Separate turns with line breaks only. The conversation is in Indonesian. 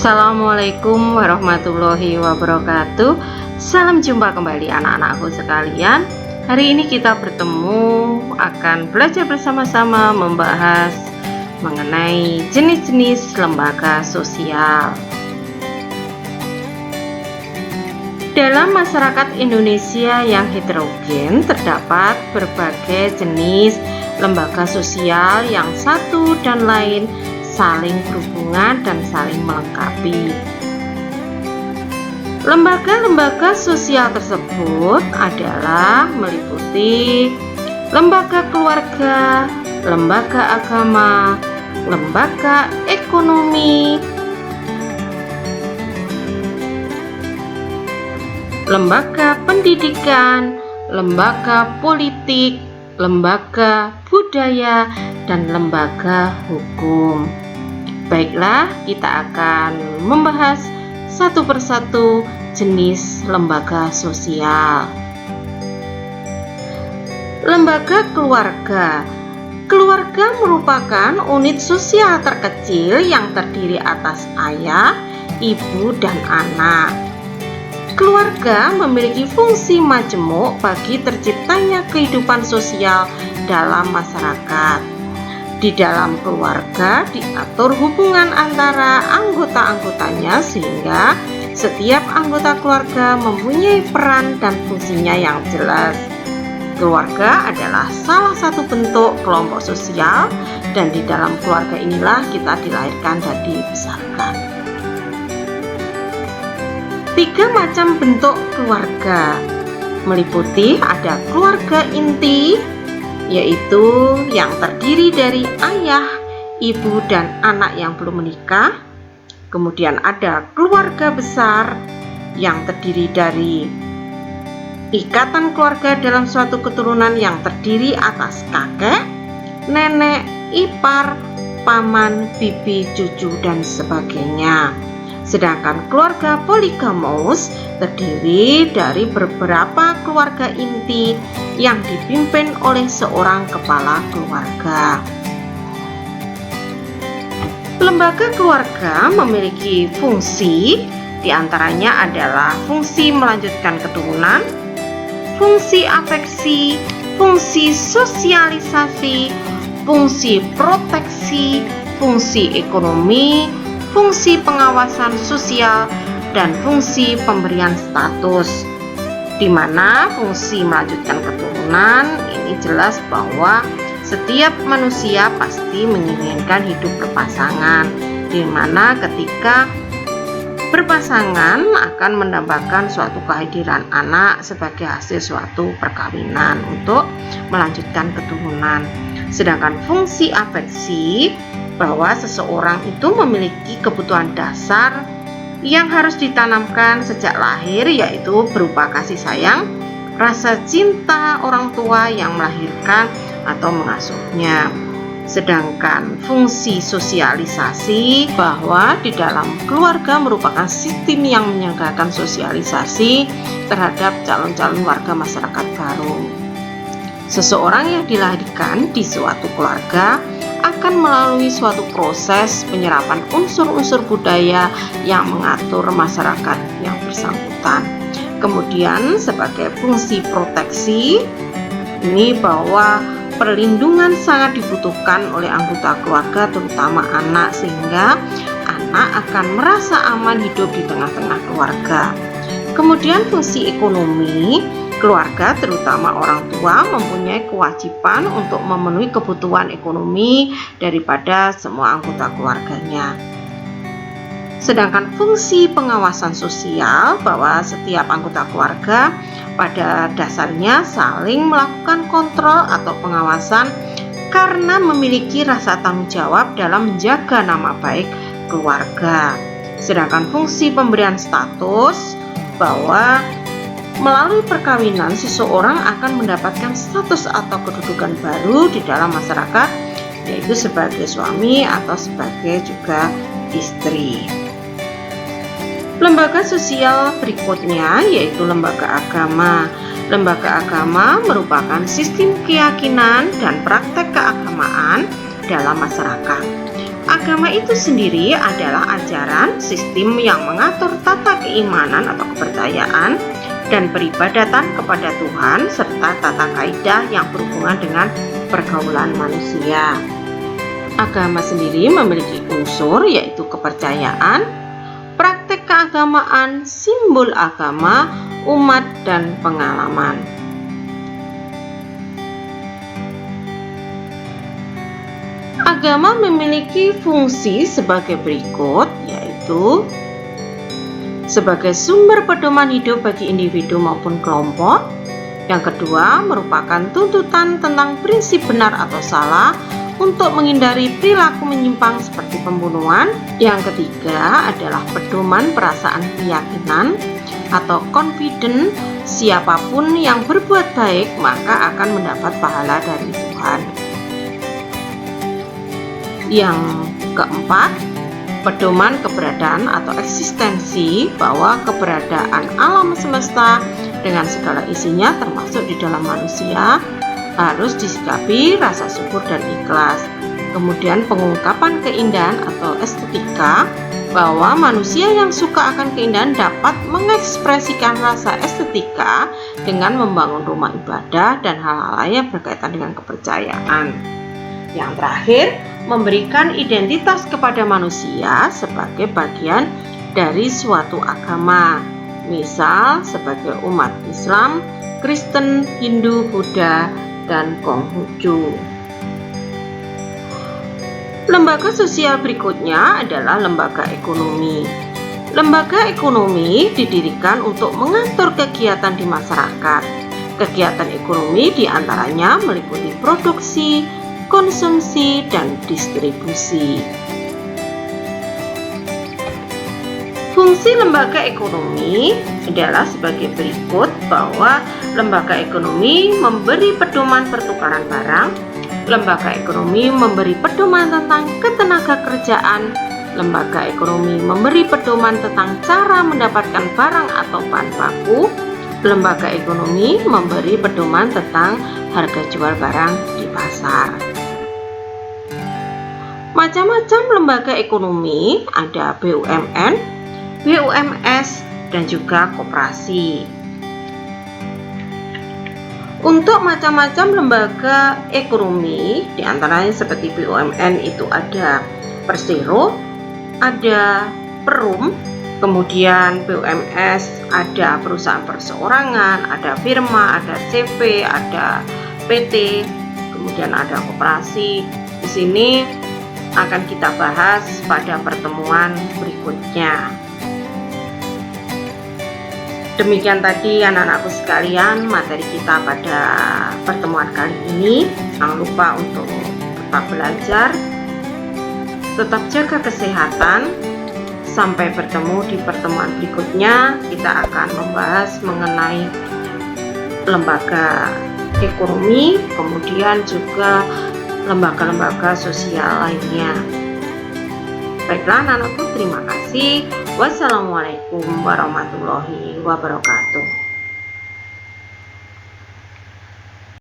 Assalamualaikum warahmatullahi wabarakatuh. Salam jumpa kembali anak-anakku sekalian. Hari ini kita bertemu akan belajar bersama-sama membahas mengenai jenis-jenis lembaga sosial. Dalam masyarakat Indonesia yang heterogen terdapat berbagai jenis lembaga sosial yang satu dan lain saling berhubungan dan saling melengkapi. Lembaga-lembaga sosial tersebut adalah meliputi lembaga keluarga, lembaga agama, lembaga ekonomi, lembaga pendidikan, lembaga politik, lembaga budaya, dan lembaga hukum. Baiklah, kita akan membahas satu persatu jenis lembaga sosial. Lembaga keluarga. Keluarga merupakan unit sosial terkecil yang terdiri atas ayah, ibu, dan anak. Keluarga memiliki fungsi majemuk bagi terciptanya kehidupan sosial dalam masyarakat. Di dalam keluarga diatur hubungan antara anggota-anggotanya sehingga setiap anggota keluarga mempunyai peran dan fungsinya yang jelas. Keluarga adalah salah satu bentuk kelompok sosial dan di dalam keluarga inilah kita dilahirkan dan dibesarkan. 3 macam bentuk keluarga meliputi ada keluarga inti, yaitu yang terdiri dari ayah, ibu, dan anak yang belum menikah. Kemudian ada keluarga besar yang terdiri dari ikatan keluarga dalam suatu keturunan yang terdiri atas kakek, nenek, ipar, paman, bibi, cucu, dan sebagainya. Sedangkan keluarga poligamus terdiri dari beberapa keluarga inti yang dipimpin oleh seorang kepala keluarga. Lembaga keluarga memiliki fungsi, diantaranya adalah fungsi melanjutkan keturunan, fungsi afeksi, fungsi sosialisasi, fungsi proteksi, fungsi ekonomi, fungsi pengawasan sosial, dan fungsi pemberian status. Di mana fungsi melanjutkan keturunan ini jelas bahwa setiap manusia pasti menginginkan hidup berpasangan, di mana ketika berpasangan akan mendapatkan suatu kehadiran anak sebagai hasil suatu perkawinan untuk melanjutkan keturunan. Sedangkan fungsi afeksi bahwa seseorang itu memiliki kebutuhan dasar yang harus ditanamkan sejak lahir, yaitu berupa kasih sayang, rasa cinta orang tua yang melahirkan atau mengasuhnya. Sedangkan fungsi sosialisasi bahwa di dalam keluarga merupakan sistem yang menyelenggarakan sosialisasi terhadap calon-calon warga masyarakat baru. Seseorang yang dilahirkan di suatu keluarga akan melalui suatu proses penyerapan unsur-unsur budaya yang mengatur masyarakat yang bersangkutan. Kemudian sebagai fungsi proteksi ini bahwa perlindungan sangat dibutuhkan oleh anggota keluarga terutama anak, sehingga anak akan merasa aman hidup di tengah-tengah keluarga. Kemudian fungsi ekonomi, keluarga terutama orang tua mempunyai kewajiban untuk memenuhi kebutuhan ekonomi daripada semua anggota keluarganya. Sedangkan fungsi pengawasan sosial bahwa setiap anggota keluarga pada dasarnya saling melakukan kontrol atau pengawasan karena memiliki rasa tanggung jawab dalam menjaga nama baik keluarga. Sedangkan fungsi pemberian status bahwa melalui perkawinan seseorang akan mendapatkan status atau kedudukan baru di dalam masyarakat, yaitu sebagai suami atau sebagai juga istri. Lembaga sosial berikutnya yaitu lembaga agama. Lembaga agama merupakan sistem keyakinan dan praktek keagamaan dalam masyarakat. Agama itu sendiri adalah ajaran sistem yang mengatur tata keimanan atau kepercayaan dan peribadatan kepada Tuhan serta tata kaidah yang berhubungan dengan pergaulan manusia. Agama sendiri memiliki unsur yaitu kepercayaan, praktek keagamaan, simbol agama, umat, dan pengalaman. Agama memiliki fungsi sebagai berikut, yaitu sebagai sumber pedoman hidup bagi individu maupun kelompok. Yang kedua, merupakan tuntutan tentang prinsip benar atau salah untuk menghindari perilaku menyimpang seperti pembunuhan. Yang ketiga adalah pedoman perasaan keyakinan atau confident, siapapun yang berbuat baik maka akan mendapat pahala dari Tuhan. Yang keempat, pedoman keberadaan atau eksistensi, bahwa keberadaan alam semesta dengan segala isinya termasuk di dalam manusia harus disikapi rasa syukur dan ikhlas. Kemudian pengungkapan keindahan atau estetika, bahwa manusia yang suka akan keindahan dapat mengekspresikan rasa estetika dengan membangun rumah ibadah dan hal-hal lain berkaitan dengan kepercayaan. Yang terakhir, memberikan identitas kepada manusia sebagai bagian dari suatu agama, misal sebagai umat Islam, Kristen, Hindu, Buddha, dan Konghucu. Lembaga sosial berikutnya adalah lembaga ekonomi. Lembaga ekonomi didirikan untuk mengatur kegiatan di masyarakat. Kegiatan ekonomi diantaranya meliputi produksi, konsumsi, dan distribusi. Fungsi lembaga ekonomi adalah sebagai berikut, bahwa lembaga ekonomi memberi pedoman pertukaran barang, lembaga ekonomi memberi pedoman tentang ketenaga kerjaan, lembaga ekonomi memberi pedoman tentang cara mendapatkan barang atau bahan baku, lembaga ekonomi memberi pedoman tentang harga jual barang di pasar. Macam-macam lembaga ekonomi, ada BUMN, BUMS, dan juga koperasi. Untuk macam-macam lembaga ekonomi, diantaranya seperti BUMN itu ada Persero, ada Perum, kemudian BUMS ada perusahaan perseorangan, ada firma, ada CV, ada PT, kemudian ada koperasi. Di sini akan kita bahas pada pertemuan berikutnya. Demikian tadi anak-anakku sekalian materi kita pada pertemuan kali ini. Jangan lupa untuk tetap belajar, tetap jaga kesehatan. Sampai bertemu di pertemuan berikutnya. Kita akan membahas mengenai lembaga ekonomi, kemudian juga lembaga-lembaga sosial lainnya. Baiklah anak-anakku, terima kasih. Wassalamualaikum warahmatullahi wabarakatuh.